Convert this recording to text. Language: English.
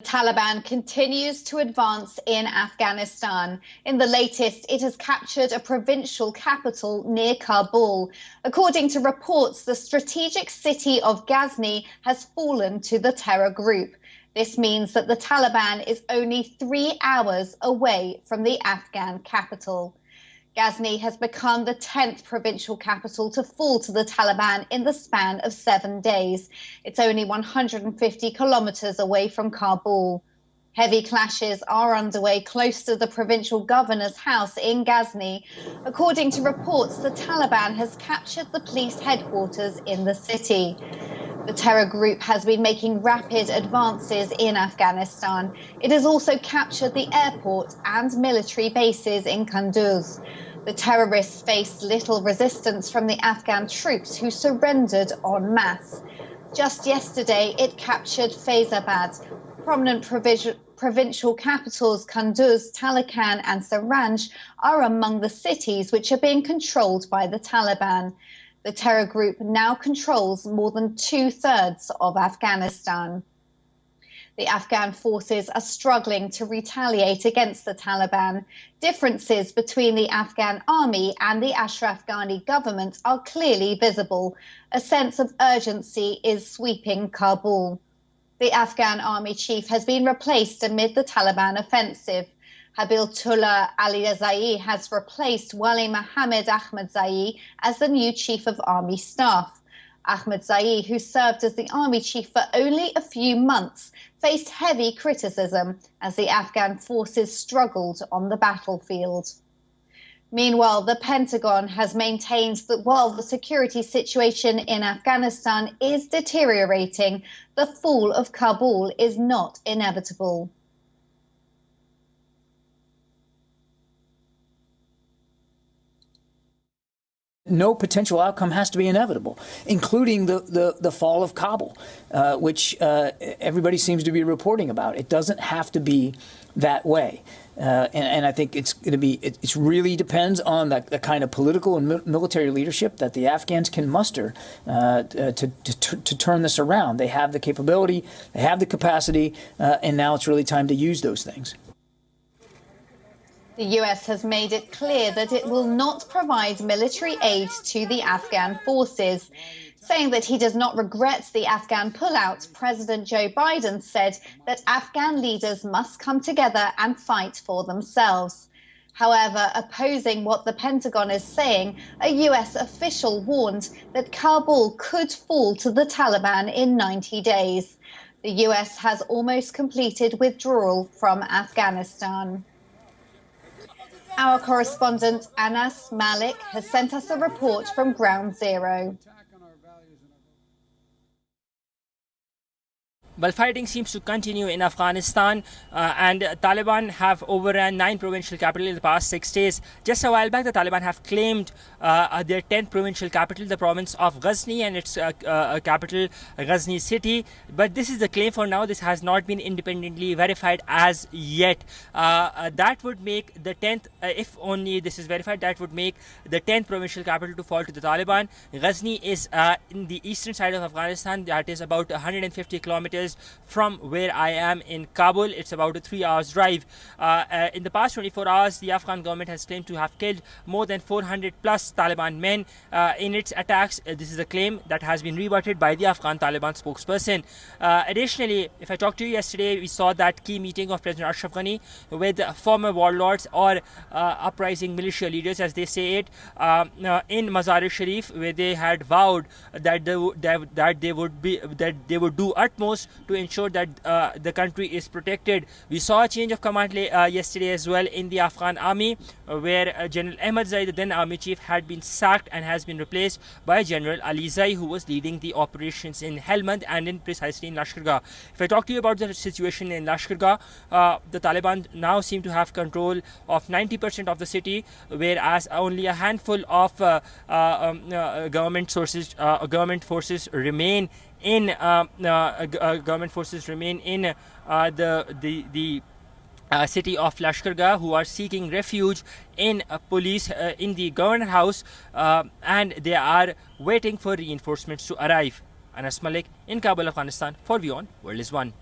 The Taliban continues to advance in Afghanistan. In the latest, it has captured a provincial capital near Kabul. According to reports, the strategic city of Ghazni has fallen to the terror group. This means that the Taliban is only 3 hours away from the Afghan capital. Ghazni has become the 10th provincial capital to fall to the Taliban in the span of 7 days. It's only 150 kilometres away from Kabul. Heavy clashes are underway close to the provincial governor's house in Ghazni. According to reports, the Taliban has captured the police headquarters in the city. The terror group has been making rapid advances in Afghanistan. It has also captured the airport and military bases in Kunduz. The terrorists faced little resistance from the Afghan troops who surrendered en masse. Just yesterday, it captured Faizabad. Prominent provincial capitals Kunduz, Taliban and Saranj are among the cities which are being controlled by the Taliban. The terror group now controls more than 2/3 of Afghanistan. The Afghan forces are struggling to retaliate against the Taliban. Differences between the Afghan army and the Ashraf Ghani government are clearly visible. A sense of urgency is sweeping Kabul. The Afghan army chief has been replaced amid the Taliban offensive. Habibatullah Ali Zai has replaced Wali Mohammed Ahmadzai as the new chief of army staff. Ahmadzai, who served as the army chief for only a few months, faced heavy criticism as the Afghan forces struggled on the battlefield. Meanwhile, the Pentagon has maintained that while the security situation in Afghanistan is deteriorating, the fall of Kabul is not inevitable. No potential outcome has to be inevitable, including the fall of Kabul, which everybody seems to be reporting about. It doesn't have to be that way. And I think it's going to be, it really depends on the kind of political and military leadership that the Afghans can muster to turn this around. They have the capability, they have the capacity, and now it's really time to use those things. The US has made it clear that it will not provide military aid to the Afghan forces. Saying that he does not regret the Afghan pullout, President Joe Biden said that Afghan leaders must come together and fight for themselves. However, opposing what the Pentagon is saying, a US official warned that Kabul could fall to the Taliban in 90 days. The US has almost completed withdrawal from Afghanistan. Our correspondent Anas Malik has sent us a report from Ground Zero. Well, fighting seems to continue in Afghanistan and Taliban have overrun 9 provincial capitals in the past 6 days. Just a while back, the Taliban have claimed their 10th provincial capital, the province of Ghazni, and its capital, Ghazni city. But this is the claim for now. This has not been independently verified as yet. That would make the 10th, if only this is verified, that would make the 10th provincial capital to fall to the Taliban. Ghazni is in the eastern side of Afghanistan. That is about 150 kilometers from where I am in Kabul. It's about a 3 hours drive. In the past 24 hours, the Afghan government has claimed to have killed more than 400 plus Taliban men in its attacks. This is a claim that has been rebutted by the Afghan Taliban spokesperson. Additionally, if I talked to you yesterday, we saw that key meeting of President Ashraf Ghani with former warlords or uprising militia leaders, as they say it, in Mazar-e-Sharif, where they had vowed that they would do utmost to ensure that the country is protected. We saw a change of command yesterday as well in the Afghan army, where General Ahmadzai, the then army chief, had been sacked and has been replaced by General Ali Zai, who was leading the operations in Helmand and precisely in Lashkar. If I talk to you about the situation in Lashkar, the Taliban now seem to have control of 90% of the city, whereas only a handful of government forces remain in the city of Lashkar, who are seeking refuge in police in the governor house, and they are waiting for reinforcements to arrive. Anas Malik in Kabul, Afghanistan for WION World is One.